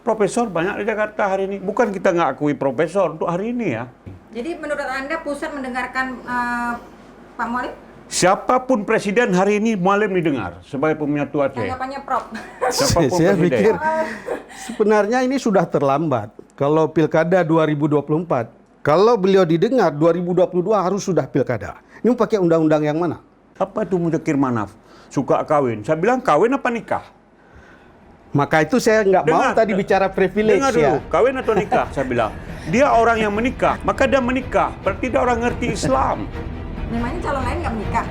Profesor banyak di Jakarta hari ini. Bukan kita nggak akui profesor untuk hari ini ya. Jadi menurut Anda pusat mendengarkan Pak Mualim? Siapapun presiden hari ini Mualim didengar sebagai pemenyatu Aceh. Tanggapannya Prof. Siapapun Saya presiden. pikir sebenarnya ini sudah terlambat. Kalau pilkada 2024, kalau beliau didengar 2022 harus sudah pilkada. Ini pakai undang-undang yang mana? Apa itu Mudzakkir Manaf? Suka kawin. Saya bilang kawin apa nikah? Maka itu saya nggak mau Dengar, tadi bicara privilege Dengar dulu, ya. kawin atau nikah? Saya bilang. Dia orang yang menikah, maka dia menikah. Berarti dia orang ngerti Islam. Memangnya calon lain nggak menikah?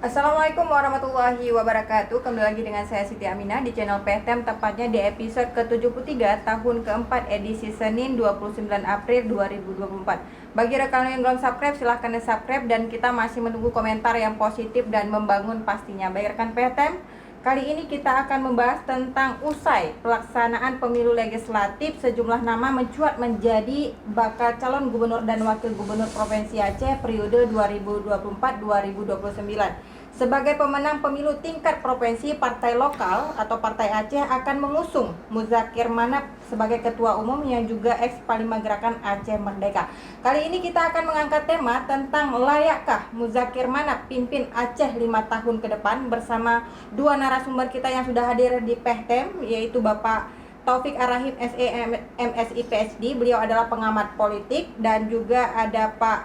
Assalamualaikum warahmatullahi wabarakatuh. Kembali lagi dengan saya Siti Aminah di channel PTM, tepatnya di episode ke-73 tahun keempat edisi Senin 29 April 2024. Bagi rekan yang belum subscribe, silahkan subscribe, dan kita masih menunggu komentar yang positif dan membangun pastinya. Bagi rekan PTM, kali ini kita akan membahas tentang usai pelaksanaan pemilu legislatif, sejumlah nama mencuat menjadi bakal calon gubernur dan wakil gubernur Provinsi Aceh periode 2024-2029. Sebagai pemenang pemilu tingkat provinsi, partai lokal atau Partai Aceh akan mengusung Mudzakkir Manaf sebagai ketua umum yang juga ex-Panglima Gerakan Aceh Merdeka. Kali ini kita akan mengangkat tema tentang layakkah Mudzakkir Manaf pimpin Aceh 5 tahun ke depan, bersama dua narasumber kita yang sudah hadir di PTM, yaitu Bapak Taufik Ar-Rahim SE MSI PhD, beliau adalah pengamat politik, dan juga ada Pak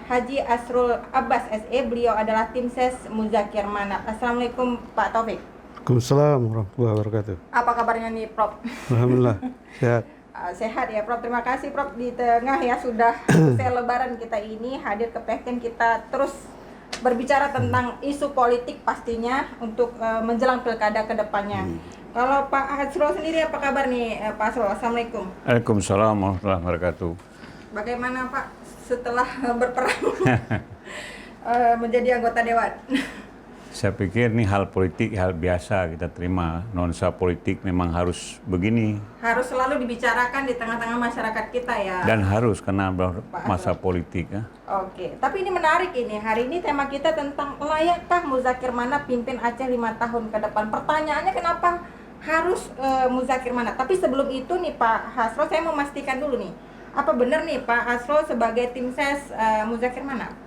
Haji Asrul Abbas SE, beliau adalah tim ses Mudzakkir Manaf. Assalamualaikum Pak Taufik. Waalaikumsalam warahmatullahi wabarakatuh. Apa kabarnya nih Prof? Alhamdulillah sehat. Sehat ya Prof, terima kasih Prof. Di tengah ya sudah selesai lebaran kita ini hadir ke PTM, kita terus berbicara tentang isu politik pastinya untuk menjelang pilkada ke depannya. Kalau Pak Asrul sendiri apa kabar nih Pak Asrul? Assalamualaikum. Waalaikumsalam warahmatullahi wabarakatuh. Bagaimana Pak setelah berperang menjadi anggota Dewan? Saya pikir ini hal politik, hal biasa kita terima. Nuansa politik memang harus begini. Harus selalu dibicarakan di tengah-tengah masyarakat kita ya. Dan harus karena masa politik. Ya. Oke, tapi ini menarik ini. Hari ini tema kita tentang layakkah Mudzakkir Manaf pimpin Aceh 5 tahun ke depan. Pertanyaannya kenapa harus Mudzakkir Manaf? Tapi sebelum itu nih Pak Hasro, saya mau memastikan dulu nih. Apa benar nih Pak Hasro sebagai tim ses Mudzakkir Manaf?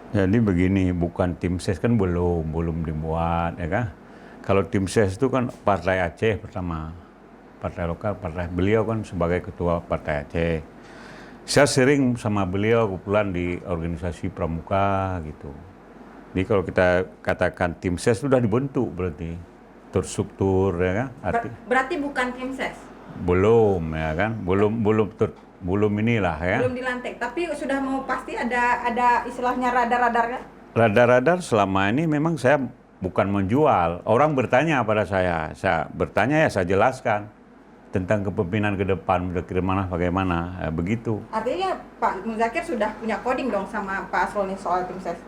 Jadi begini, bukan tim ses kan belum dibuat, ya kan? Kalau tim ses itu kan Partai Aceh pertama, partai lokal, partai beliau kan sebagai ketua Partai Aceh. Saya sering sama beliau kebetulan di organisasi pramuka gitu. Jadi kalau kita katakan tim ses sudah dibentuk berarti terstruktur, ya kan? Berarti bukan tim ses? Belum, ya kan? Belum inilah ya. Belum dilantik, tapi sudah mau pasti ada istilahnya radar-radarnya? Radar-radar selama ini memang saya bukan menjual. Orang bertanya pada saya bertanya ya saya jelaskan tentang kepemimpinan ke depan Mudzakkir Manaf bagaimana, ya, begitu. Artinya Pak Mudzakkir sudah punya coding dong sama Pak Asrul nih soal tim ses?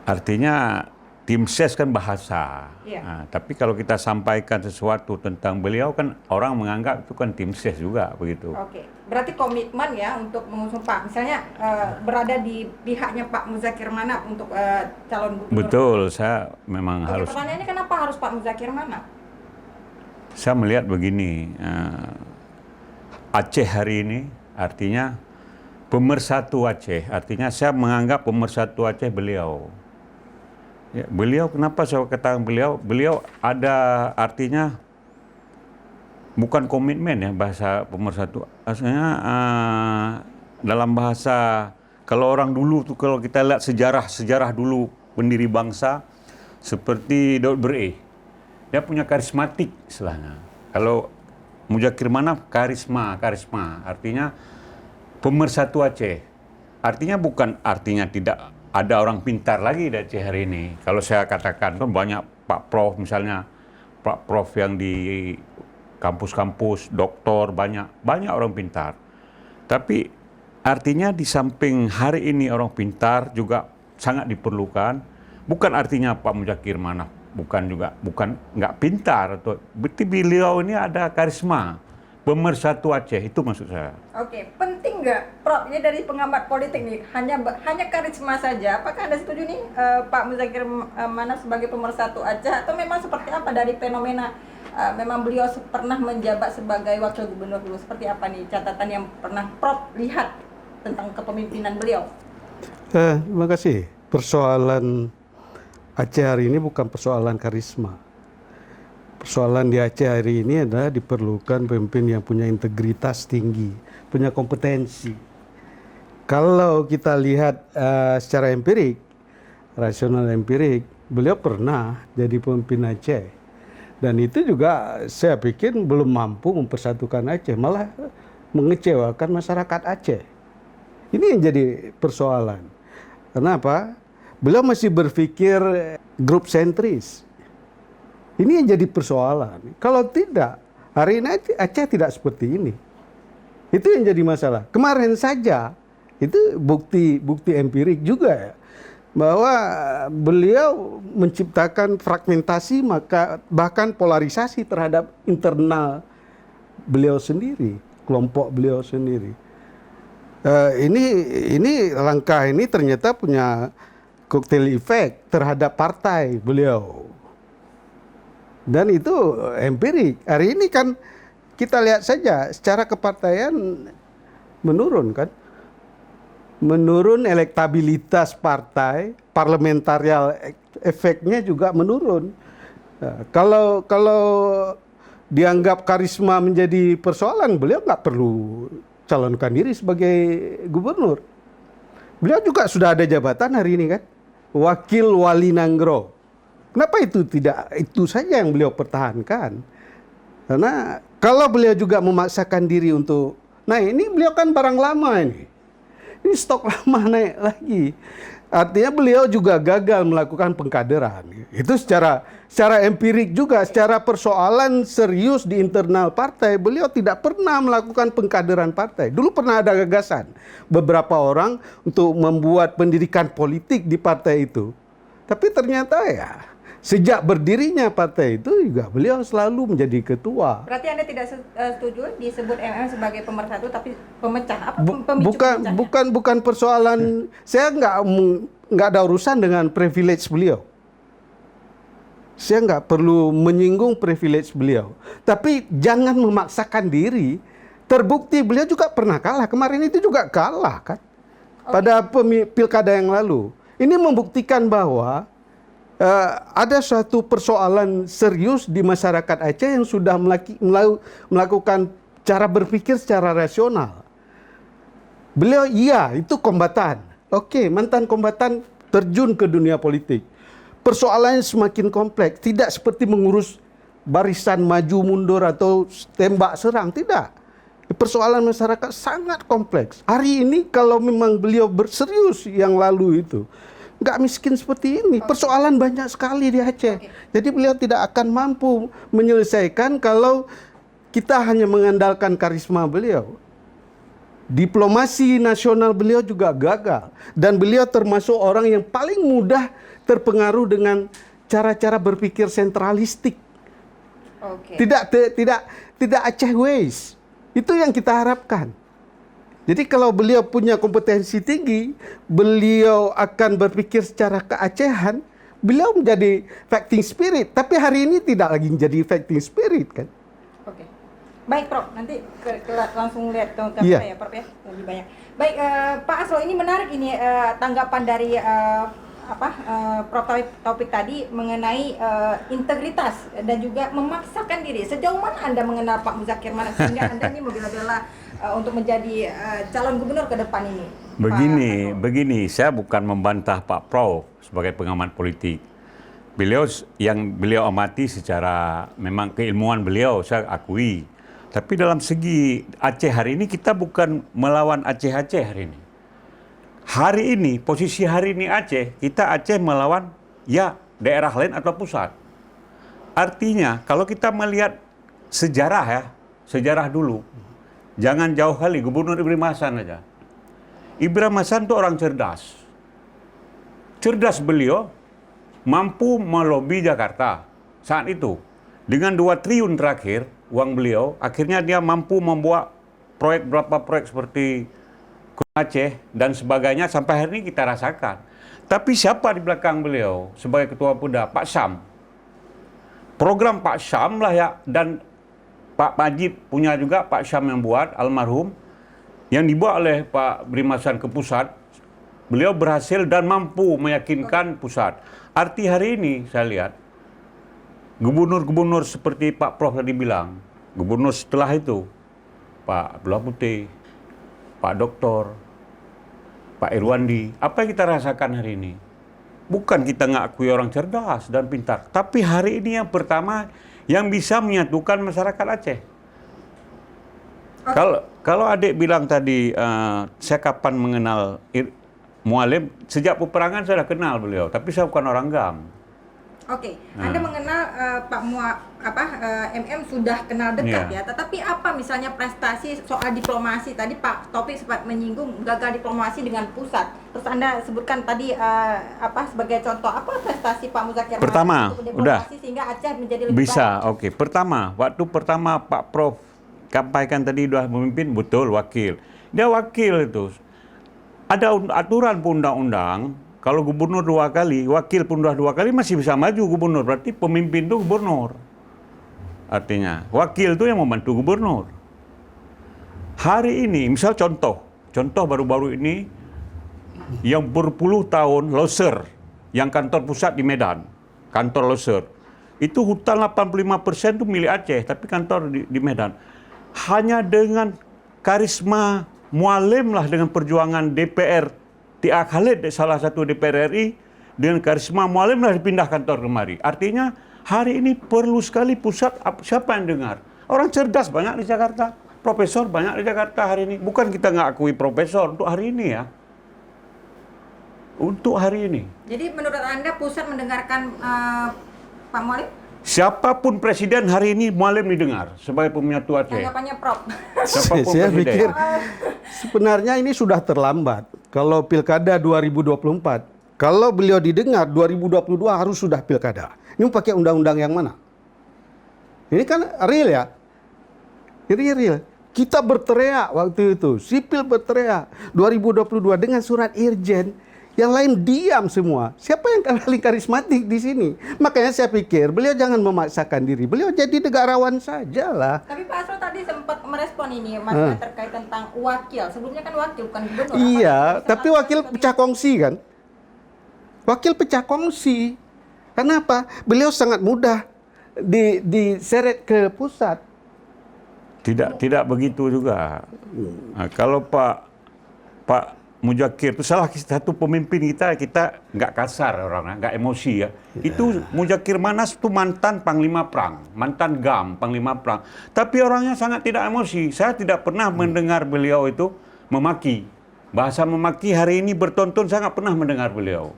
Artinya tim ses kan bahasa. Iya. Nah, tapi kalau kita sampaikan sesuatu tentang beliau kan orang menganggap itu kan tim ses juga begitu. Oke, berarti komitmen ya untuk mengusung Pak, misalnya berada di pihaknya Pak Mudzakkir Manaf untuk calon gubernur. Betul, saya memang harus. Pertanyaannya kenapa harus Pak Mudzakkir Manaf? Saya melihat begini, Aceh hari ini artinya pemersatu Aceh. Artinya saya menganggap pemersatu Aceh beliau. Ya, beliau kenapa saya katakan beliau ada artinya bukan komitmen ya bahasa pemersatu. Asalnya dalam bahasa kalau orang dulu tuh kalau kita lihat sejarah dulu pendiri bangsa seperti Daud Bereh, dia punya karismatik istilahnya. Kalau Mudzakkir Manaf karisma artinya pemersatu Aceh. Artinya bukan artinya tidak ada orang pintar lagi di Aceh hari ini. Kalau saya katakan kan banyak Pak Prof misalnya, Pak Prof yang di kampus-kampus, doktor, banyak orang pintar. Tapi artinya di samping hari ini orang pintar juga sangat diperlukan. Bukan artinya Pak Mudzakkir Manaf bukan nggak pintar, atau berarti beliau ini ada karisma. pemersatu Aceh, itu maksud saya. Oke, penting nggak, Prof? Ini dari pengamat politik nih, hanya karisma saja. Apakah Anda setuju nih, Pak Muzakir Manaf sebagai pemersatu Aceh, atau memang seperti apa dari fenomena memang beliau pernah menjabat sebagai wakil gubernur dulu? Seperti apa nih catatan yang pernah Prof lihat tentang kepemimpinan beliau? Terima kasih. Persoalan Aceh hari ini bukan persoalan karisma. Persoalan di Aceh hari ini adalah diperlukan pemimpin yang punya integritas tinggi, punya kompetensi. Kalau kita lihat secara empirik, rasional empirik, beliau pernah jadi pemimpin Aceh. Dan itu juga saya pikir belum mampu mempersatukan Aceh, malah mengecewakan masyarakat Aceh. Ini yang jadi persoalan. Kenapa? Beliau masih berpikir grup sentris. Ini yang jadi persoalan. Kalau tidak, hari ini Aceh tidak seperti ini. Itu yang jadi masalah. Kemarin saja, itu bukti empirik juga ya, bahwa beliau menciptakan fragmentasi, maka bahkan polarisasi terhadap internal beliau sendiri, kelompok beliau sendiri. Ini langkah ini ternyata punya cocktail effect terhadap partai beliau. Dan itu empirik. Hari ini kan kita lihat saja secara kepartaian menurun kan. Menurun elektabilitas partai, parlamentarial efeknya juga menurun. Kalau dianggap karisma menjadi persoalan, beliau nggak perlu calonkan diri sebagai gubernur. Beliau juga sudah ada jabatan hari ini kan, Wakil Wali Nanggro. Kenapa itu tidak itu saja yang beliau pertahankan? Karena kalau beliau juga memaksakan diri untuk, nah ini beliau kan barang lama ini stok lama naik lagi. Artinya beliau juga gagal melakukan pengkaderan. Itu secara empirik juga, secara persoalan serius di internal partai, beliau tidak pernah melakukan pengkaderan partai. Dulu pernah ada gagasan beberapa orang untuk membuat pendidikan politik di partai itu. Tapi ternyata ya, sejak berdirinya partai itu juga beliau selalu menjadi ketua. Berarti Anda tidak setuju disebut MM sebagai pemersatu tapi pemecah? Apa pemicu pemecahnya? Bukan persoalan. Saya nggak ada urusan dengan privilege beliau. Saya nggak perlu menyinggung privilege beliau. Tapi jangan memaksakan diri. Terbukti beliau juga pernah kalah. Kemarin itu juga kalah kan. Pada pilkada yang lalu. Ini membuktikan bahwa ada suatu persoalan serius di masyarakat Aceh yang sudah melakukan cara berpikir secara rasional. Beliau itu kombatan. Oke, mantan kombatan terjun ke dunia politik. Persoalannya semakin kompleks, tidak seperti mengurus barisan maju mundur atau tembak serang, tidak. Persoalan masyarakat sangat kompleks. Hari ini kalau memang beliau berserius yang lalu itu, nggak miskin seperti ini. Persoalan banyak sekali di Aceh. Jadi beliau tidak akan mampu menyelesaikan kalau kita hanya mengandalkan karisma beliau. Diplomasi nasional beliau juga gagal. Dan beliau termasuk orang yang paling mudah terpengaruh dengan cara-cara berpikir sentralistik. Tidak Aceh ways. Itu yang kita harapkan. Jadi kalau beliau punya kompetensi tinggi, beliau akan berpikir secara keacehan, beliau menjadi fighting spirit. Tapi hari ini tidak lagi menjadi fighting spirit kan. Oke. Baik Prof, nanti langsung lihat ke ya Prof ya, lebih banyak. Baik Pak Aslo, ini menarik ini tanggapan dari Prof Taufik tadi mengenai integritas dan juga memaksakan diri. Sejauh mana Anda mengenal Pak Muzakir Manaf sehingga Anda ini membela-bela untuk menjadi calon gubernur ke depan ini? Begini, saya bukan membantah Pak Prof sebagai pengamat politik. Beliau amati secara memang keilmuan beliau, saya akui. Tapi dalam segi Aceh hari ini, kita bukan melawan Aceh hari ini. Hari ini, posisi hari ini Aceh, kita Aceh melawan ya daerah lain atau pusat. Artinya, kalau kita melihat sejarah dulu, jangan jauh kali, Gubernur Ibrahim Hasan aja. Ibrahim Hasan itu orang cerdas. Cerdas beliau, mampu melobi Jakarta saat itu. Dengan 2 triliun terakhir, uang beliau, akhirnya dia mampu membuat beberapa proyek seperti Aceh dan sebagainya sampai hari ini kita rasakan. Tapi siapa di belakang beliau sebagai Ketua Pemuda? Pak Syam. Program Pak Syam lah ya, dan Pak Majid punya juga, Pak Syam yang buat, almarhum, yang dibuat oleh Pak Brimasan ke pusat. Beliau berhasil dan mampu meyakinkan pusat. Arti hari ini saya lihat, gubernur-gubernur seperti Pak Prof tadi bilang, gubernur setelah itu, Pak Abdullah Putih, Pak Doktor, Pak Irwandi, apa yang kita rasakan hari ini? Bukan kita ngakui orang cerdas dan pintar, tapi hari ini yang pertama yang bisa menyatukan masyarakat Aceh. Kalau adik bilang tadi, saya kapan mengenal Mualim, sejak peperangan saya sudah kenal beliau, tapi saya bukan orang GAM. Oke, Anda mengenal Pak MM sudah kenal dekat ya, tetapi apa misalnya prestasi soal diplomasi tadi Pak Taufik sempat menyinggung gagal diplomasi dengan pusat. Terus Anda sebutkan tadi sebagai contoh apa prestasi Pak Muzakir Pertama, untuk diplomasi sehingga Aceh menjadi lebih bisa, baik. oke. Pertama, waktu pertama Pak Prof sampaikan tadi sudah memimpin, betul wakil. Dia wakil itu. Ada aturan undang-undang. Kalau gubernur 2 kali, wakil pun 2 kali masih bisa maju gubernur. Berarti pemimpin itu gubernur. Artinya, wakil itu yang membantu gubernur. Hari ini, misal contoh baru-baru ini, yang berpuluh tahun, Loser, yang kantor pusat di Medan, kantor Loser. Itu hutan 85% itu milik Aceh, tapi kantor di Medan. Hanya dengan karisma Mualim lah, dengan perjuangan DPR, Tia Khalid, salah satu DPR RI, dengan karisma Mualim lah dipindah kantor kemari. Artinya hari ini perlu sekali pusat, siapa yang dengar? Orang cerdas banyak di Jakarta, profesor banyak di Jakarta hari ini. Bukan kita nggak akui profesor untuk hari ini ya. Untuk hari ini. Jadi menurut Anda pusat mendengarkan Pak Mualim? Siapapun presiden hari ini Mualim didengar sebagai pemenyatu Aceh. Tanggapannya Prof. Siapapun Saya presiden. pikir sebenarnya ini sudah terlambat. Kalau pilkada 2024, kalau beliau didengar 2022 harus sudah pilkada. Ini pakai undang-undang yang mana? Ini kan real ya. Ini real. Kita berteriak waktu itu, sipil berteriak 2022 dengan surat irjen. Yang lain diam semua. Siapa yang paling karismatik di sini? Makanya saya pikir beliau jangan memaksakan diri. Beliau jadi negarawan sajalah. Tapi Pak Asro tadi sempat merespon ini masalah terkait tentang wakil. Sebelumnya kan wakil bukan gubernur. Iya, tapi wakil pecah kongsi kan? Wakil pecah kongsi. Kenapa? Beliau sangat mudah diseret ke pusat. Tidak begitu juga. Nah, kalau Pak Muzakir itu salah satu pemimpin kita nggak kasar orangnya, nggak emosi ya. Itu Muzakir Manas itu mantan Panglima Perang, mantan GAM, Panglima Perang. Tapi orangnya sangat tidak emosi. Saya tidak pernah mendengar beliau itu memaki. Bahasa memaki hari ini bertonton saya nggak pernah mendengar beliau.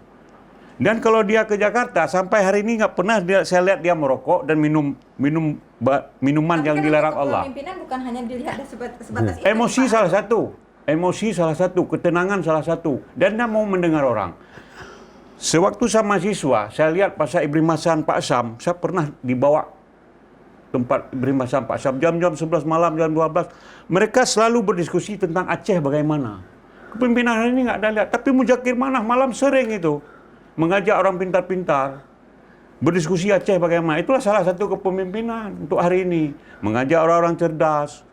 Dan kalau dia ke Jakarta sampai hari ini nggak pernah saya lihat dia merokok dan minum minuman yang dilarang Allah. Pemimpinan bukan hanya dilihat sebatas itu. Emosi salah satu. Emosi salah satu, ketenangan salah satu, dan dia mau mendengar orang. Sewaktu saya mahasiswa, saya lihat Pasar Ibrimasan Pak Syam, saya pernah dibawa tempat Ibrimasan Pak Syam jam-jam 11 malam, jam 12. Mereka selalu berdiskusi tentang Aceh bagaimana. Kepemimpinan hari ini nggak ada lihat, tapi Muzakir Manas malam sering itu mengajak orang pintar-pintar berdiskusi Aceh bagaimana. Itulah salah satu kepemimpinan untuk hari ini, mengajak orang-orang cerdas.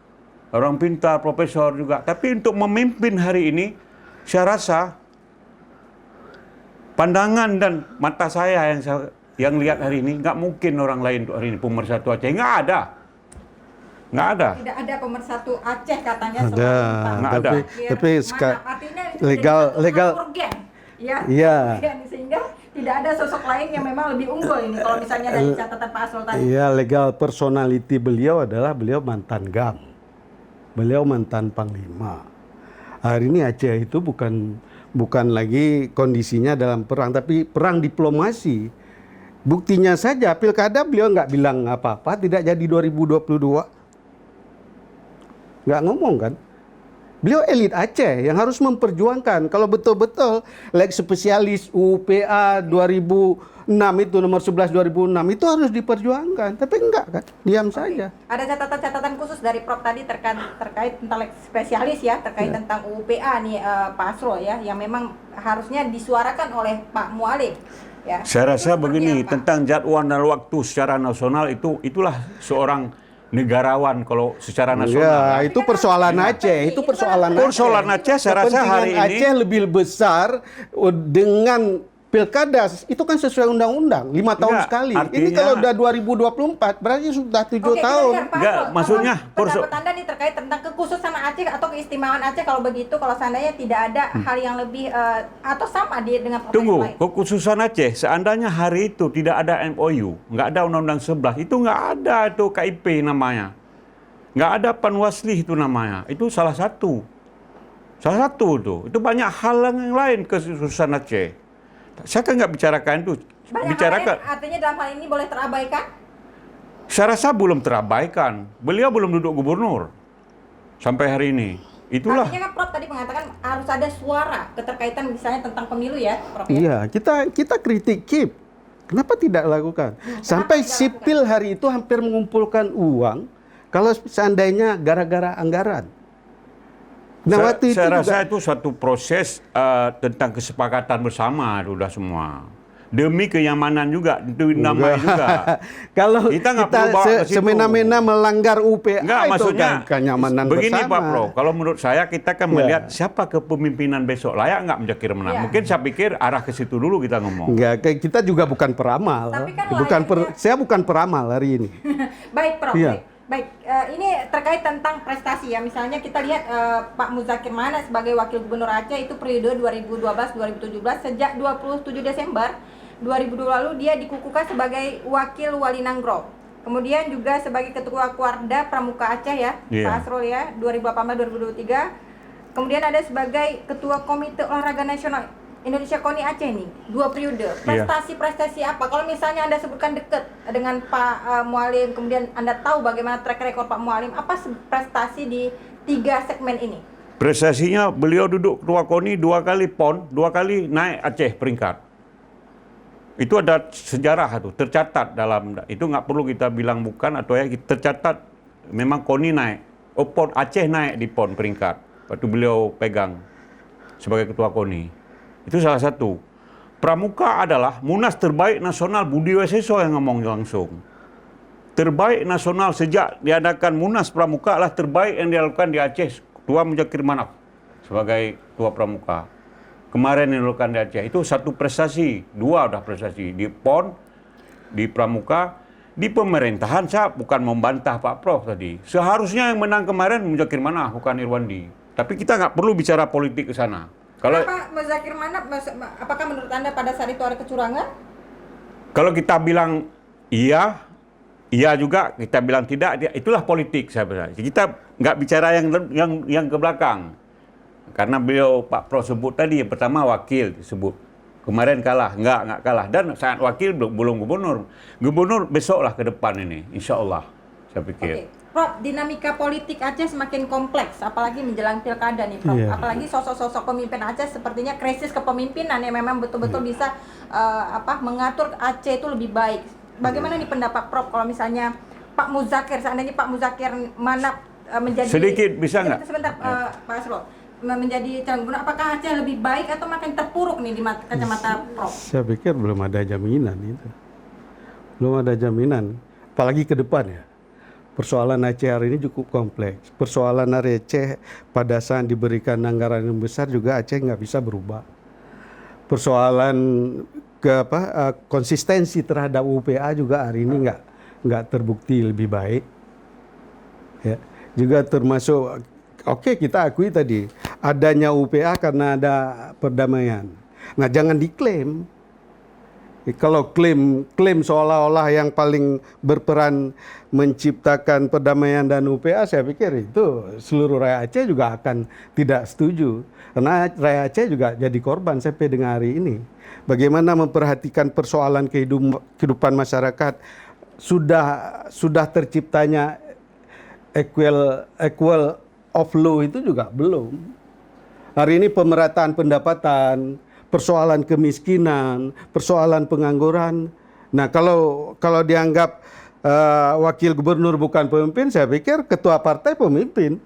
Orang pintar, profesor juga. Tapi untuk memimpin hari ini, saya rasa pandangan dan mata saya yang lihat hari ini, nggak mungkin orang lain untuk hari ini pemersatu Aceh. Nggak ada. Nggak ada. Tidak ada pemersatu Aceh katanya. Ada. Nggak ada. Tapi artinya legal. Ya. Iya. Sehingga tidak ada sosok lain yang memang lebih unggul ini kalau misalnya dari catatan Pak Asrul tadi. Iya, legal personality beliau adalah beliau mantan GAM. Beliau mantan Panglima. Hari ini Aceh itu bukan lagi kondisinya dalam perang, tapi perang diplomasi. Buktinya saja pilkada beliau nggak bilang apa-apa, tidak jadi 2022. Nggak ngomong kan? Beliau elit Aceh yang harus memperjuangkan. Kalau betul-betul lex spesialis UPA 2006 itu nomor 11 2006 itu harus diperjuangkan. Tapi enggak kan, diam saja. Ada catatan-catatan khusus dari Prof tadi terkait tentang lex spesialis ya, terkait tentang UPA nih Pak Asro ya, yang memang harusnya disuarakan oleh Pak Mualim. Ya. Saya rasa Itu begini, seperti apa? tentang jadwal dan waktu secara nasional itulah seorang negarawan kalau secara nasional. Ya, itu persoalan Aceh, itu persoalan Aceh. Persoalan Aceh saya rasa hari Kepentingan ini Aceh lebih besar dengan pilkada, itu kan sesuai undang-undang 5 tahun Enggak, sekali. Ini artinya- kalau udah 2024 berarti sudah 7 Oke, kita tahun. dengar, Pak Enggak, Asro. maksudnya Apa pendapat Anda nih terkait tentang kekhususan Aceh atau keistimewaan Aceh kalau begitu, kalau seandainya tidak ada hal yang lebih atau sama dengan provinsi tunggu, lain? kekhususan Aceh, seandainya hari itu tidak ada MOU, nggak ada Undang-Undang 11, itu nggak ada itu KIP namanya. Nggak ada Panwasli itu namanya. Itu salah satu. Salah satu itu. Itu banyak hal yang lain kekhususan Aceh. Saya kan nggak bicarakan itu. Banyak hal lain, artinya dalam hal ini boleh terabaikan? Saya rasa belum terabaikan. Beliau belum duduk gubernur sampai hari ini. Itulah. Artinya kan Prof tadi mengatakan harus ada suara keterkaitan misalnya tentang pemilu ya, Prof. Ya? Iya, kita kritik KIP. Kenapa tidak lakukan? Sampai tidak sipil hari itu hampir mengumpulkan uang kalau seandainya gara-gara anggaran. Nah, waktu itu Saya juga rasa itu suatu proses tentang kesepakatan bersama sudah semua. Demi kenyamanan juga, itu namanya juga. kalau Kita nggak kita perlu bawa ke situ. semena-mena melanggar UPA Enggak, itu maksudnya kan kenyamanan begini bersama. Pak Pro, kalau menurut saya kita kan Ya. melihat siapa kepemimpinan besok layak nggak menjadi menang. Ya. Mungkin saya pikir arah ke situ dulu kita ngomong. Enggak, kita juga bukan peramal. Tapi kan Saya bukan peramal hari ini. Baik, Prof. Iya. Baik, ini terkait tentang prestasi ya. Misalnya kita lihat Pak Muzakir Mana sebagai Wakil Gubernur Aceh itu periode 2012-2017 sejak 27 Desember 2002 lalu dia dikukuhkan sebagai Wakil Wali Nanggro. Kemudian juga sebagai Ketua Kuarda Pramuka Aceh ya, Iya. Pak Asrul ya, 2018-2023. Kemudian ada sebagai Ketua Komite Olahraga Nasional Indonesia KONI Aceh nih, 2 periode. Prestasi-prestasi apa? Kalau misalnya Anda sebutkan dekat dengan Pak Mualim, kemudian Anda tahu bagaimana track record Pak Mualim, apa prestasi di 3 segmen ini? Prestasinya beliau duduk ketua KONI 2 kali PON, 2 kali naik Aceh peringkat. Itu ada sejarah itu, tercatat dalam, itu nggak perlu kita bilang bukan atau ya, tercatat memang KONI naik. PON Aceh naik di PON peringkat waktu beliau pegang sebagai ketua KONI. Itu salah satu. Pramuka adalah Munas terbaik nasional, Budi Waseso yang ngomong langsung. Terbaik nasional sejak diadakan Munas Pramuka adalah terbaik yang dilakukan di Aceh. Ketua Muzakir Manaf sebagai ketua Pramuka. Kemarin yang dilakukan di Aceh itu satu prestasi, 2 udah prestasi di PON, di Pramuka, di pemerintahan. Saya bukan membantah Pak Prof tadi. Seharusnya yang menang kemarin Muzakir Manaf bukan Irwandi. Tapi kita nggak perlu bicara politik ke sana. Kalau Kenapa Muzakir Manaf, apakah menurut Anda pada saat itu ada kecurangan? Kalau kita bilang iya juga, kita bilang tidak, itulah politik saya bilang. Kita nggak bicara yang ke belakang. Karena beliau Pak Pro sebut tadi, yang pertama wakil disebut. Kemarin kalah, nggak kalah. Dan saat wakil belum gubernur. Gubernur besoklah ke depan ini, insya Allah, saya pikir. Oke. Prof, dinamika politik Aceh semakin kompleks, apalagi menjelang pilkada nih, Prof. Iya. Apalagi sosok-sosok pemimpin Aceh sepertinya krisis kepemimpinan yang memang betul-betul bisa mengatur Aceh itu lebih baik. Bagaimana nih pendapat Prof kalau misalnya Pak Muzakir, seandainya Pak Muzakir Manaf menjadi Sedikit, bisa nggak? Sebentar, Pak Asrul, menjadi calon gubernur, apakah Aceh lebih baik atau makin terpuruk nih di kacamata Prof? Saya pikir belum ada jaminan itu. Belum ada jaminan. Apalagi ke depan ya. Persoalan Aceh hari ini cukup kompleks. Persoalan Aceh pada saat diberikan anggaran yang besar juga Aceh nggak bisa berubah. Persoalan konsistensi terhadap UPA juga hari ini nggak terbukti lebih baik. Ya, juga termasuk oke, kita akui tadi adanya UPA karena ada perdamaian. Nah, jangan diklaim. Kalau klaim seolah-olah yang paling berperan menciptakan perdamaian dan UPA, saya pikir itu seluruh rakyat Aceh juga akan tidak setuju. Karena rakyat Aceh juga jadi korban sampai dengan hari ini. Bagaimana memperhatikan persoalan kehidupan masyarakat, sudah terciptanya equal of law itu juga belum. Hari ini pemerataan pendapatan, persoalan kemiskinan, persoalan pengangguran. Nah, kalau dianggap wakil gubernur bukan pemimpin, saya pikir ketua partai pemimpin.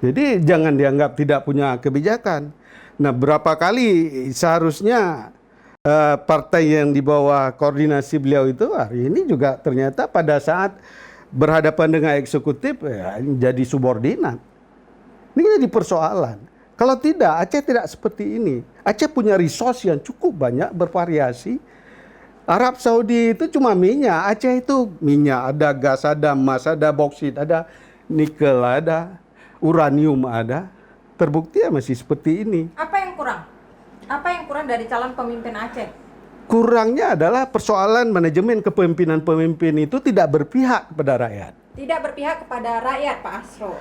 Jadi jangan dianggap tidak punya kebijakan. Nah, berapa kali seharusnya partai yang di bawah koordinasi beliau itu hari ini juga ternyata pada saat berhadapan dengan eksekutif ya, jadi subordinat. Ini jadi persoalan. Kalau tidak, Aceh tidak seperti ini. Aceh punya resource yang cukup banyak, bervariasi. Arab Saudi itu cuma minyak. Aceh itu minyak, ada gas, ada emas, ada boksit, ada nikel, ada uranium, ada. Terbukti ya masih seperti ini. Apa yang kurang? Apa yang kurang dari calon pemimpin Aceh? Kurangnya adalah persoalan manajemen kepemimpinan itu tidak berpihak kepada rakyat. Tidak berpihak kepada rakyat, Pak Asro.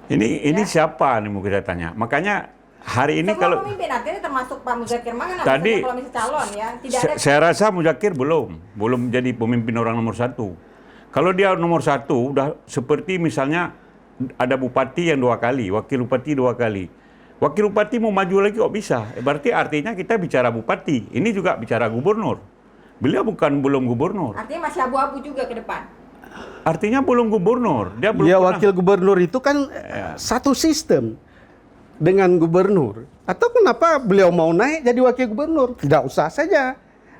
Ini siapa nih mau kita tanya? Makanya hari ini Semua kalau pemimpin artinya termasuk Pak Muzakir Mangan tadi kalau misalnya calon ya, tidak ada. saya rasa Muzakir belum jadi pemimpin orang nomor satu. Kalau dia nomor satu, udah seperti misalnya ada bupati yang 2 kali, wakil bupati 2 kali. Wakil bupati mau maju lagi kok bisa? Berarti artinya kita bicara bupati. Ini juga bicara gubernur. Beliau belum gubernur. Artinya masih abu-abu juga ke depan. Artinya belum gubernur. Dia belum Ya, pernah. wakil gubernur itu kan satu sistem dengan gubernur. Atau kenapa beliau mau naik jadi wakil gubernur? Tidak usah saja.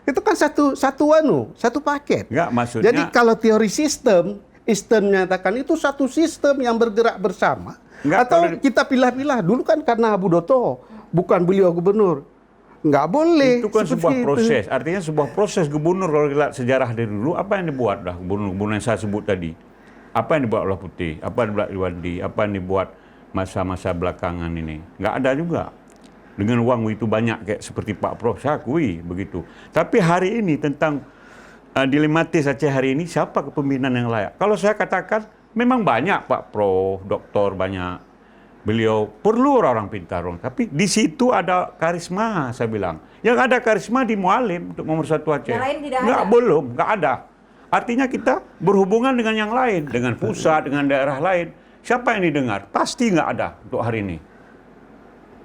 Itu kan satu paket. Enggak, maksudnya Jadi kalau teori sistem menyatakan itu satu sistem yang bergerak bersama. Enggak, Atau kalau kita pilah-pilah. Dulu kan karena Abu Doto, bukan beliau gubernur. Nggak boleh. itu kan seperti sebuah itu. proses. Artinya sebuah proses gubernur. Kalau kita lihat sejarah dari dulu, apa yang dibuat dah gubernur yang saya sebut tadi? Apa yang dibuat oleh Putih? Apa yang dibuat Iwandi? Apa yang dibuat masa-masa belakangan ini? Nggak ada juga. Dengan uang itu banyak kayak seperti Pak Prof, saya akui begitu. Tapi hari ini tentang dilematis Aceh hari ini, siapa kepemimpinan yang layak? Kalau saya katakan, memang banyak Pak Prof, doktor banyak. Beliau perlu orang pintar, tapi di situ ada karisma, saya bilang. Yang ada karisma di Mualim untuk nomor 1 Aceh. Yang lain tidak Nggak, ada? belum, nggak ada. Artinya kita berhubungan dengan yang lain, dengan pusat, dengan daerah lain. Siapa yang didengar? Pasti nggak ada untuk hari ini.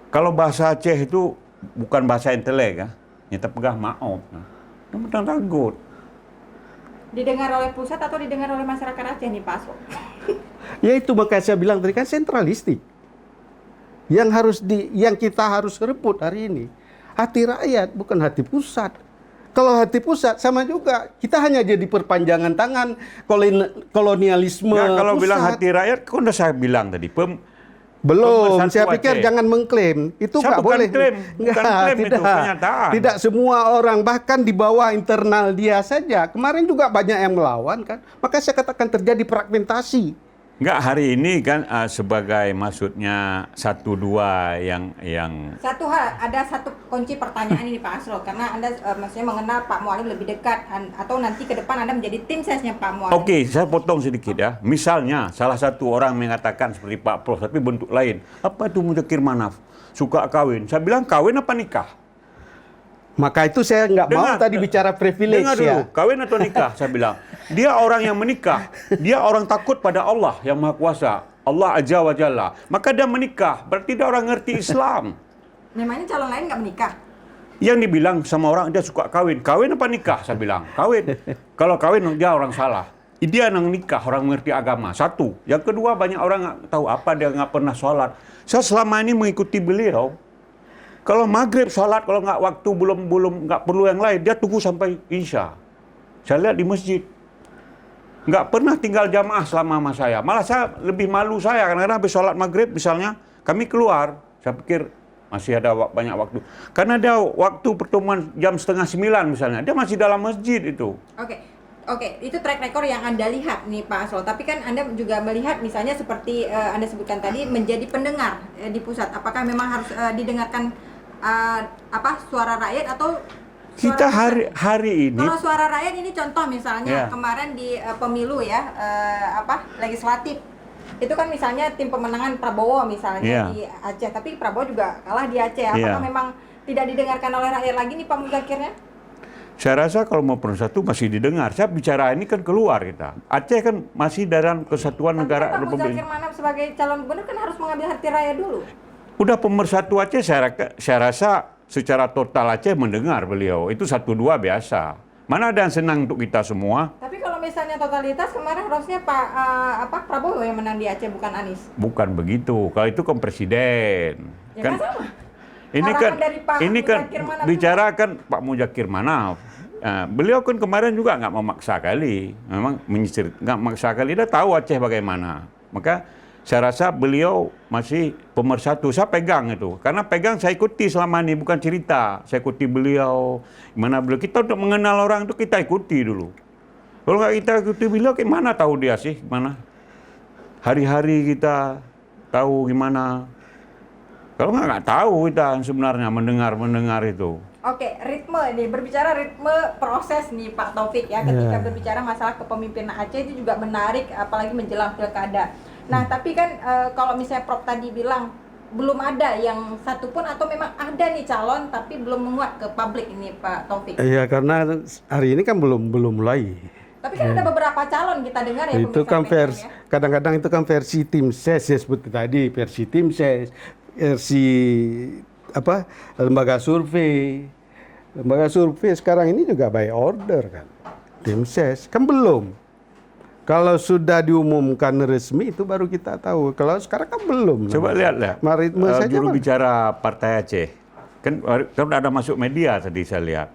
Kalau bahasa Aceh itu bukan bahasa intelek, ya. Nyata pegah maaf. Itu benar takut. Didengar oleh pusat atau didengar oleh masyarakat Aceh nih, Pak Asro? Ya itu makanya saya bilang tadi kan sentralistik. Yang kita harus rebut hari ini hati rakyat, bukan hati pusat. Kalau hati pusat sama juga, kita hanya jadi perpanjangan tangan kolonialisme. Nah, kalau pusat. bilang hati rakyat, kan udah saya bilang tadi. Belum, Pemersatu saya pikir Aceh. jangan mengklaim. Itu Saya nggak bukan boleh. klaim, bukan klaim itu, tidak. kenyataan. Tidak semua orang, bahkan di bawah internal dia saja. Kemarin juga banyak yang melawan kan. Maka saya katakan terjadi fragmentasi. Enggak, hari ini kan sebagai maksudnya 1-2 yang Satu hal, ada satu kunci pertanyaan ini Pak Asro, karena Anda maksudnya mengenal Pak Mualim lebih dekat, atau nanti ke depan Anda menjadi tim sesnya Pak Mualim. Oke, saya potong sedikit ya. Misalnya salah satu orang mengatakan seperti Pak Prof, tapi bentuk lain. Apa itu Muzakir Manaf? Suka kawin. Saya bilang kawin apa nikah? Maka itu saya nggak mau tadi bicara privilege Dengar dulu, ya. kawin atau nikah? Saya bilang. Dia orang yang menikah. Dia orang takut pada Allah yang Maha Kuasa. Allah Azza wa Jalla. Maka dia menikah. Berarti dia orang ngerti Islam. Memangnya calon lain nggak menikah? Yang dibilang sama orang dia suka kawin. Kawin apa nikah? Saya bilang. Kawin. Kalau kawin dia orang salah. Dia yang nikah, orang mengerti agama. Satu. Yang kedua, banyak orang nggak tahu apa, dia nggak pernah sholat. Saya selama ini mengikuti beliau. Kalau maghrib sholat, kalau nggak waktu belum nggak perlu yang lain, dia tunggu sampai isya. Saya lihat di masjid. Nggak pernah tinggal jamaah selama sama saya. Malah saya lebih malu saya, karena habis sholat maghrib misalnya, kami keluar. Saya pikir masih ada banyak waktu. Karena ada waktu pertemuan jam 8:30 misalnya, dia masih dalam masjid itu. Oke, itu track record yang Anda lihat nih Pak Asro. Tapi kan Anda juga melihat misalnya seperti Anda sebutkan tadi, menjadi pendengar di pusat. Apakah memang harus didengarkan suara rakyat atau Kita hari ini, kalau suara rakyat ini contoh misalnya Ya. kemarin di pemilu ya legislatif itu kan misalnya tim pemenangan Prabowo misalnya Ya. di Aceh, tapi Prabowo juga kalah di Aceh. Apakah Ya. memang tidak didengarkan oleh rakyat lagi nih Pak Muzakirnya? Saya rasa kalau mau pemersatu masih didengar. Saya bicara ini kan keluar kita. Aceh kan masih dalam kesatuan Tapi negara Pak Republik. Muzakir Manap sebagai calon gubernur kan harus mengambil hati raya dulu. Udah pemersatu Aceh, saya rasa secara total Aceh mendengar beliau. Itu 1-2 biasa. Mana ada yang senang untuk kita semua? Tapi kalau misalnya totalitas kemarin harusnya Pak Prabowo yang menang di Aceh bukan Anies. Bukan begitu. Kalau itu kan presiden. Ya kan sama. Ini Harapan kan dari Pak Muzakir Manap bicara kan Pak Muzakir Manap. Beliau kan kemarin juga nggak memaksa kali, memang menyisir, nggak memaksa kali. Dia tahu Aceh bagaimana. Maka saya rasa beliau masih pemersatu. Saya pegang itu, karena pegang saya ikuti selama ini, bukan cerita. Saya ikuti beliau, gimana beliau. Kita untuk mengenal orang itu kita ikuti dulu. Kalau nggak kita ikuti beliau, gimana tahu dia sih, gimana? Hari-hari kita tahu gimana. Kalau nggak tahu kita sebenarnya mendengar itu. Oke, ritme nih, berbicara ritme proses nih Pak Taufik ya, ketika berbicara masalah kepemimpinan Aceh itu juga menarik, apalagi menjelang pilkada. Nah, tapi kan kalau misalnya Prof tadi bilang belum ada yang satupun atau memang ada nih calon tapi belum menguat ke publik ini Pak Taufik. Iya, karena hari ini kan belum mulai. Tapi kan ada beberapa calon kita dengar ya. Itu kan pemirsa versi, ya. kadang-kadang itu kan versi tim ses ya seperti tadi, versi tim ses, versi apa lembaga survei. Lembaga survei sekarang ini juga by order kan. Tim ses kan belum. Kalau sudah diumumkan resmi itu baru kita tahu. Kalau sekarang kan belum. Coba lihat Maritme saja juru Bang. bicara Partai Aceh. Kan ada masuk media tadi saya lihat.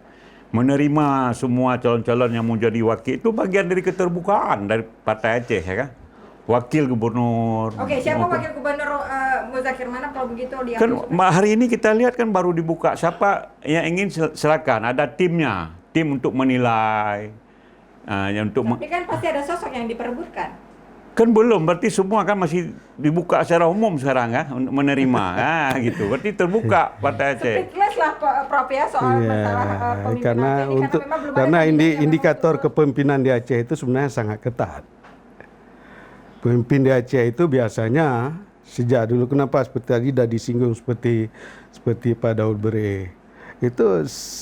Menerima semua calon-calon yang mau jadi wakil itu bagian dari keterbukaan dari Partai Aceh ya kan. Wakil gubernur. Oke, siapa wakil gubernur Muzakir Manap kalau begitu dia? Kan hari ini kita lihat kan baru dibuka, siapa yang ingin silakan, ada timnya, tim untuk menilai, yang untuk Tapi kan pasti ada sosok yang diperebutkan. kan belum, berarti semua kan masih dibuka secara umum sekarang kan untuk menerima, gitu, berarti terbuka Partai Aceh. Speechless lah Prof ya soal masalah pemimpinan karena Aceh ini, untuk memang belum ada karena kandidat yang indikator memang kepemimpinan di Aceh itu sebenarnya sangat ketat. Pemimpin di Aceh itu biasanya sejak dulu kenapa seperti tadi sudah disinggung seperti Pak Daud Bere itu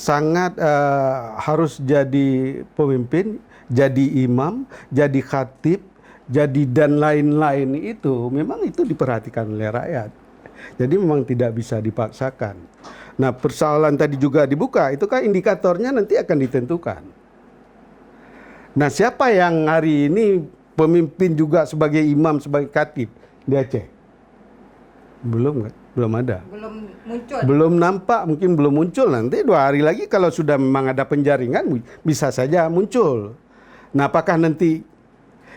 sangat harus jadi pemimpin, jadi imam, jadi khatib, jadi dan lain-lain itu memang itu diperhatikan oleh rakyat. Jadi memang tidak bisa dipaksakan. Nah, persoalan tadi juga dibuka itu kan indikatornya nanti akan ditentukan. Nah, siapa yang hari ini pemimpin juga sebagai imam, sebagai khatib di Aceh? Belum kan? Belum ada. belum muncul. Belum nampak, mungkin belum muncul. Nanti 2 hari lagi kalau sudah memang ada penjaringan bisa saja muncul. Nah, apakah nanti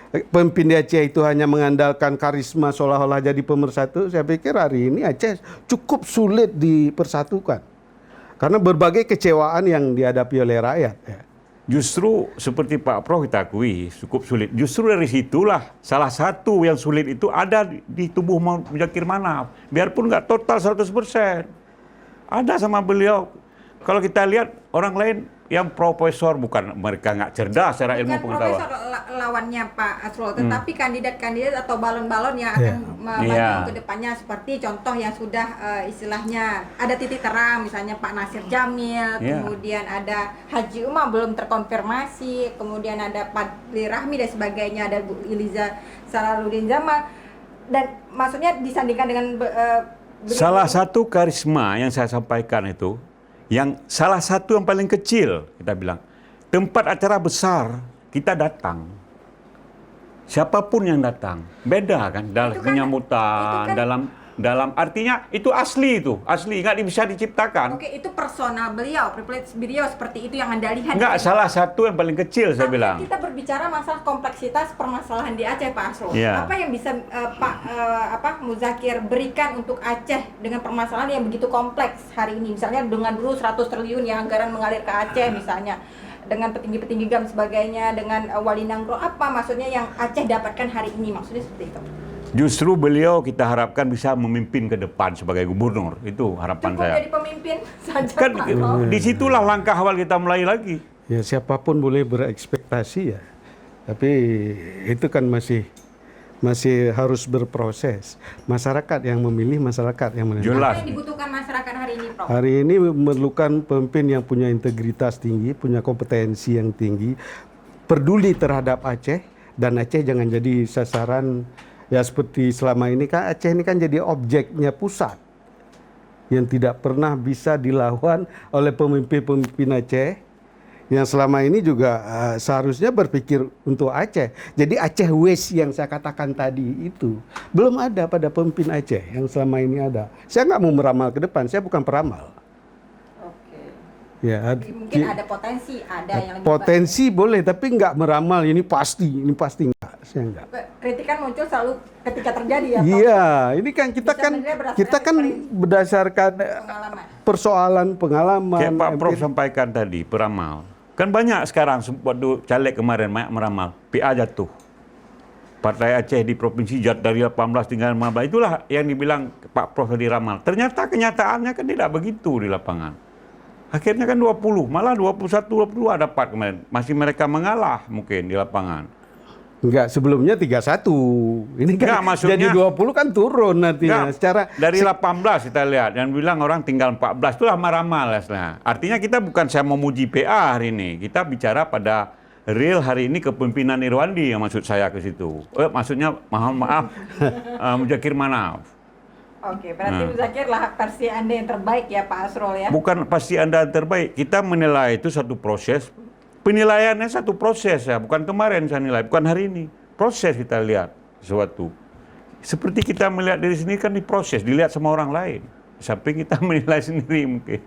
pemimpin di Aceh itu hanya mengandalkan karisma seolah-olah jadi pemersatu? Saya pikir hari ini Aceh cukup sulit dipersatukan. Karena berbagai kecewaan yang dihadapi oleh rakyat. Ya. Justru seperti Pak Prof kita akui cukup sulit. Justru dari situlah salah satu yang sulit itu ada di tubuh Muzakir Manap. Biarpun nggak total 100%. Ada sama beliau. Kalau kita lihat orang lain yang profesor, bukan mereka nggak cerdas secara ilmu Bukan pengetahuan. profesor lawannya Pak Asrul, tetapi kandidat-kandidat atau balon-balon yang akan maju Iya. ke depannya seperti contoh yang sudah istilahnya ada titik terang, misalnya Pak Nasir Jamil, Iya. kemudian ada Haji Umar belum terkonfirmasi, kemudian ada Fadli Rahmi dan sebagainya, ada Bu Iliza Salahuddin Jamal, dan maksudnya disandingkan dengan Salah satu karisma yang saya sampaikan itu, yang salah satu yang paling kecil, kita bilang, tempat acara besar, kita datang. Siapapun yang datang, beda kan dalam Itu kan- penyambutan, itu kan- dalam artinya itu asli, nggak bisa diciptakan. Oke, itu personal beliau, privilege beliau seperti itu yang Anda lihat. Nggak, salah satu yang paling kecil saya Tapi bilang. kita berbicara masalah kompleksitas permasalahan di Aceh, Pak Asrul. Iya. Apa yang bisa Pak Muzakir berikan untuk Aceh dengan permasalahan yang begitu kompleks hari ini? Misalnya dengan dulu 100 triliun yang anggaran mengalir ke Aceh misalnya, dengan petinggi-petinggi GAM sebagainya, dengan Wali Nanggro, apa maksudnya yang Aceh dapatkan hari ini? Maksudnya seperti itu. Justru beliau kita harapkan bisa memimpin ke depan sebagai gubernur. Itu harapan Cukup saya. jadi pemimpin saja, Kan Pak Asrul. disitulah langkah awal kita mulai lagi. Ya siapapun boleh berekspektasi ya. Tapi itu kan masih masih harus berproses. Masyarakat yang memilih, masyarakat yang menentukan. Jelas. Apa yang dibutuhkan masyarakat hari ini, Prof? Hari ini memerlukan pemimpin yang punya integritas tinggi, punya kompetensi yang tinggi, peduli terhadap Aceh, dan Aceh jangan jadi sasaran ya seperti selama ini kan Aceh ini kan jadi objeknya pusat yang tidak pernah bisa dilawan oleh pemimpin-pemimpin Aceh yang selama ini juga seharusnya berpikir untuk Aceh. Jadi Aceh West yang saya katakan tadi itu belum ada pada pemimpin Aceh yang selama ini ada. Saya nggak mau meramal ke depan, saya bukan peramal. Oke. Ya, Mungkin ada potensi, ada yang lebih potensi boleh, tapi nggak meramal ini pasti enggak. Saya enggak. baik. Kritikan muncul selalu ketika terjadi ya, Prof? Iya, ini kan Bisa menilai berdasarkan kita kan berdasarkan Pengalaman. persoalan pengalaman. Kayak Pak Prof empiris. sampaikan tadi, peramal. Kan banyak sekarang, waktu caleg kemarin banyak meramal. PA jatuh. Partai Aceh di Provinsi jatuh dari 18 tinggal 15. Itulah yang dibilang Pak Prof tadi ramal. Ternyata kenyataannya kan tidak begitu di lapangan. Akhirnya kan 20, malah 21, 22 dapat kemarin. Masih mereka mengalah mungkin di lapangan. Enggak, sebelumnya 31. Ini kan Enggak, maksudnya- jadi 20 kan turun nantinya. Enggak, Secara dari 18 kita lihat dan bilang orang tinggal 14 itulah meramal. Nah, artinya kita bukan saya memuji PA hari ini, kita bicara pada real hari ini kepemimpinan Irwandi yang maksud saya ke situ. Maksudnya mohon maaf Muzakir Manaf. Oke, berarti Muzakir lah versi Anda yang terbaik ya Pak Asrul ya. Bukan pasti Anda terbaik. Kita menilai itu satu proses. Penilaiannya satu proses ya, bukan kemarin saya nilai, bukan hari ini. Proses kita lihat sesuatu. Seperti kita melihat dari sini kan diproses, dilihat sama orang lain. Sampai kita menilai sendiri mungkin.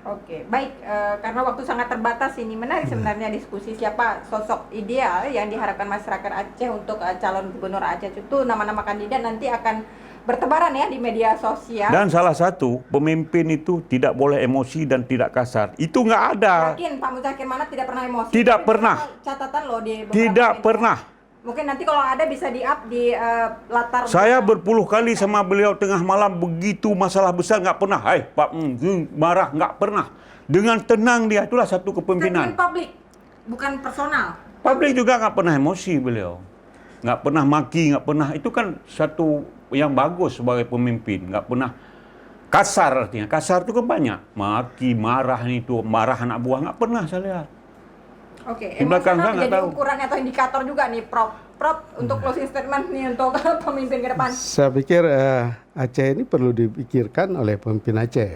Oke, baik. Karena waktu sangat terbatas ini menarik sebenarnya diskusi siapa sosok ideal yang diharapkan masyarakat Aceh untuk calon gubernur Aceh itu nama-nama kandidat nanti akan bertebaran ya di media sosial. Dan salah satu, pemimpin itu tidak boleh emosi dan tidak kasar. Itu nggak ada. Yakin Pak Muzakir Manaf tidak pernah emosi? Tidak Itu pernah. Catatan loh di beberapa Tidak media. pernah. Mungkin nanti kalau ada bisa di-up di latar Saya belakang. berpuluh kali sama beliau tengah malam begitu masalah besar nggak pernah. Hai Pak marah nggak pernah. Dengan tenang dia, itulah satu kepemimpinan. Statement publik, bukan personal. Publik juga nggak pernah emosi beliau. Nggak pernah maki, nggak pernah. Itu kan satu yang bagus sebagai pemimpin. Nggak pernah kasar artinya. Kasar itu kan banyak. Maki, marah itu, marah anak buah. Nggak pernah saya lihat. Oke, Di belakang saya emosional nggak jadi tahu. ukuran atau indikator juga nih, Prof. Untuk closing statement nih untuk pemimpin ke depan. saya pikir Aceh ini perlu dipikirkan oleh pemimpin Aceh.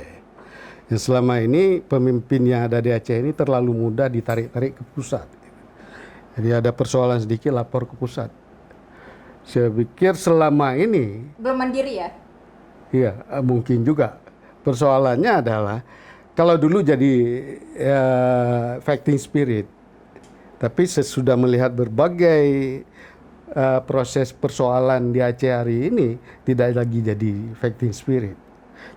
Yang selama ini pemimpin yang ada di Aceh ini terlalu mudah ditarik-tarik ke pusat. Jadi ada persoalan sedikit lapor ke pusat. Saya pikir selama ini, Belum mandiri ya? iya mungkin juga persoalannya adalah kalau dulu jadi fighting spirit, tapi sesudah melihat berbagai proses persoalan di Aceh hari ini tidak lagi jadi fighting spirit.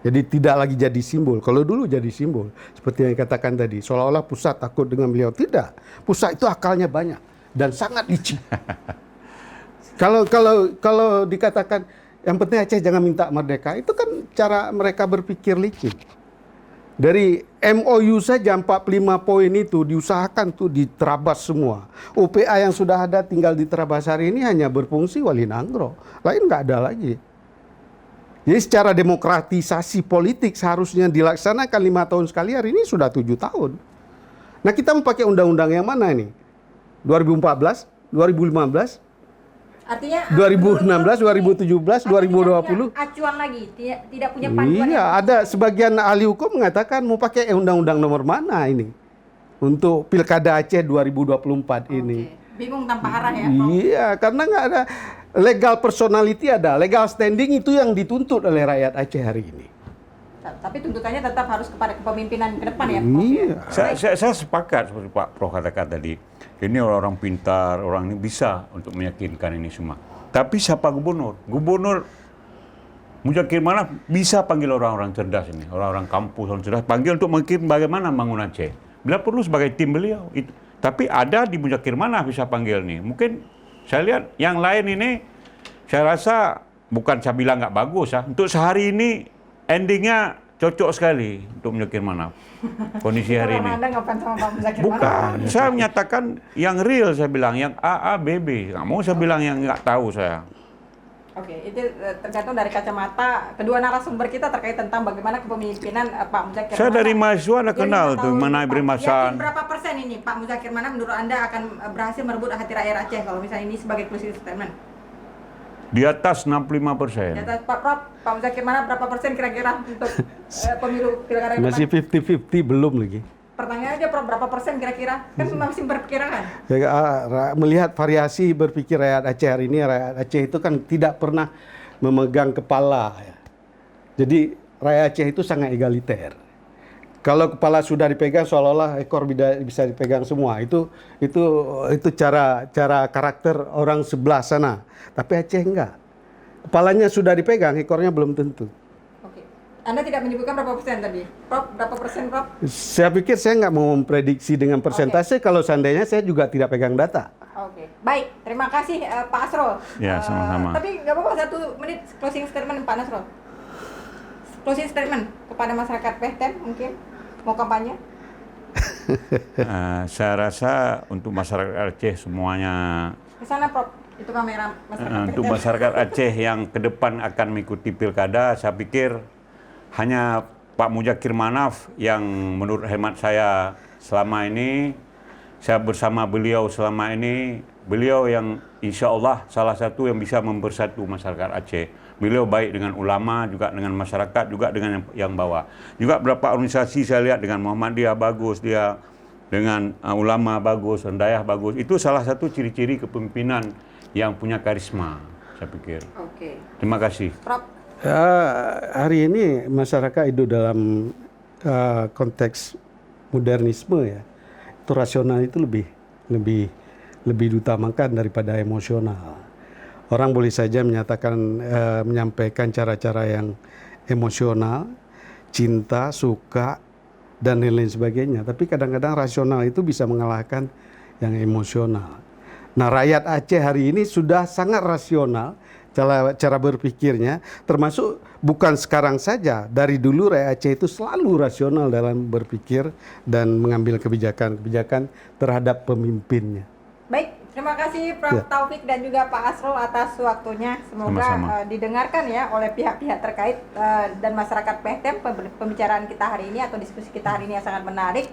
Jadi tidak lagi jadi simbol. Kalau dulu jadi simbol, seperti yang dikatakan tadi, seolah-olah pusat takut dengan beliau. Tidak, pusat itu akalnya banyak dan sangat licik. Kalau dikatakan yang penting Aceh jangan minta merdeka, itu kan cara mereka berpikir licik. Dari MOU saja 45 poin itu diusahakan tuh diterabas semua. UPA yang sudah ada tinggal diterabas hari ini hanya berfungsi Wali Nanggro, lain nggak ada lagi. Jadi secara demokratisasi politik seharusnya dilaksanakan 5 tahun sekali, hari ini sudah 7 tahun. Nah kita mau pakai undang-undang yang mana ini? 2014, 2015, Artinya 2016, 2017, 2020. Acuan lagi, tidak punya panduan. Iya, ada sebagian ahli hukum mengatakan mau pakai undang-undang nomor mana ini untuk Pilkada Aceh 2024 ini. Oke. Bingung tanpa arah ya, Prof. Iya, karena nggak ada legal personality, ada legal standing itu yang dituntut oleh rakyat Aceh hari ini. Tapi tuntutannya tetap harus kepada kepemimpinan ke depan ya, Prof. Iya. Saya sepakat seperti Pak Prof katakan tadi. Ini orang-orang pintar, orang ini bisa untuk meyakinkan ini semua. Tapi siapa gubernur? Gubernur Muzakir Manaf bisa panggil orang-orang cerdas ini, orang-orang kampus, orang cerdas, panggil untuk mungkin bagaimana bangun Aceh. Beliau perlu sebagai tim beliau. Tapi ada di Muzakir Manaf bisa panggil nih. Mungkin saya lihat yang lain ini, saya rasa bukan saya bilang nggak bagus ya. Untuk sehari ini endingnya cocok sekali untuk Muzakir Manaf. Kondisi hari ini. Anda ngefans sama Pak Muzakir Manaf? Bukan, saya menyatakan yang real saya bilang, yang A, B, B. Nggak mau saya bilang yang nggak tahu saya. Oke, itu tergantung dari kacamata kedua narasumber kita terkait tentang bagaimana kepemimpinan Pak Muzakir Saya Manaf. dari mahasiswa ada Yang kenal lima tuh tahun mengenai ini, Pak. Berimasan. Yakin berapa persen ini Pak Muzakir Manaf menurut Anda akan berhasil merebut hati rakyat Aceh kalau misalnya ini sebagai closing statement? Di atas 65%. Di atas Pak Muzakir Manaf berapa persen kira-kira untuk pemilu pilkada Masih depan? 50-50 belum lagi. Pertanyaan aja Prof, berapa persen kira-kira? Kan masih berkirakan. Ya, melihat variasi berpikir rakyat Aceh hari ini, rakyat Aceh itu kan tidak pernah memegang kepala. Ya. Jadi rakyat Aceh itu sangat egaliter. Kalau kepala sudah dipegang seolah-olah ekor bisa dipegang semua. Itu cara karakter orang sebelah sana. Tapi Aceh enggak. Kepalanya sudah dipegang, ekornya belum tentu. Oke. Anda tidak menyebutkan berapa persen tadi? Prof, berapa persen Prof? Saya pikir saya nggak mau memprediksi dengan persentase. Kalau seandainya saya juga tidak pegang data. Oke, baik. Terima kasih Pak Asrul. Ya, sama-sama. Tapi nggak apa-apa 1 menit closing statement Pak Nasrul. Closing statement kepada masyarakat Pehtem mungkin mau kampanye. Saya rasa untuk masyarakat Aceh semuanya, Ke sana Prof. Itu kamera masyarakat untuk Pehtem. masyarakat Aceh yang ke depan akan mengikuti pilkada, saya pikir hanya Pak Muzakir Manaf yang menurut hemat saya selama ini, saya bersama beliau selama ini, beliau yang insya Allah salah satu yang bisa mempersatu masyarakat Aceh. Beliau baik dengan ulama, juga dengan masyarakat, juga dengan yang bawah. Juga beberapa organisasi saya lihat dengan Muhammadiyah bagus, dia dengan ulama bagus, Rendayah bagus. Itu salah satu ciri-ciri kepemimpinan yang punya karisma, saya pikir. Oke. Terima kasih. Prof. Ya, hari ini masyarakat hidup dalam konteks modernisme ya. Itu rasional itu lebih diutamakan daripada emosional. Orang boleh saja menyampaikan cara-cara yang emosional, cinta, suka, dan lain-lain sebagainya. Tapi kadang-kadang rasional itu bisa mengalahkan yang emosional. Nah, rakyat Aceh hari ini sudah sangat rasional cara berpikirnya, termasuk bukan sekarang saja, dari dulu rakyat Aceh itu selalu rasional dalam berpikir dan mengambil kebijakan-kebijakan terhadap pemimpinnya. Baik, terima kasih Prof. Ya. Taufik dan juga Pak Asrul atas waktunya. Semoga Sama-sama. didengarkan ya oleh pihak-pihak terkait dan masyarakat Pehtem. Pembicaraan kita hari ini atau diskusi kita hari ini yang sangat menarik.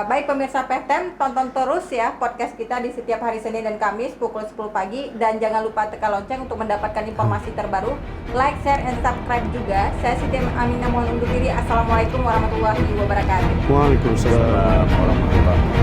Baik pemirsa Pehtem, tonton terus ya podcast kita di setiap hari Senin dan Kamis pukul 10 pagi. Dan jangan lupa tekan lonceng untuk mendapatkan informasi terbaru. Like, share, and subscribe juga. Saya Siti Aminah mohon undur diri. Assalamualaikum warahmatullahi wabarakatuh. Waalaikumsalam warahmatullahi wabarakatuh.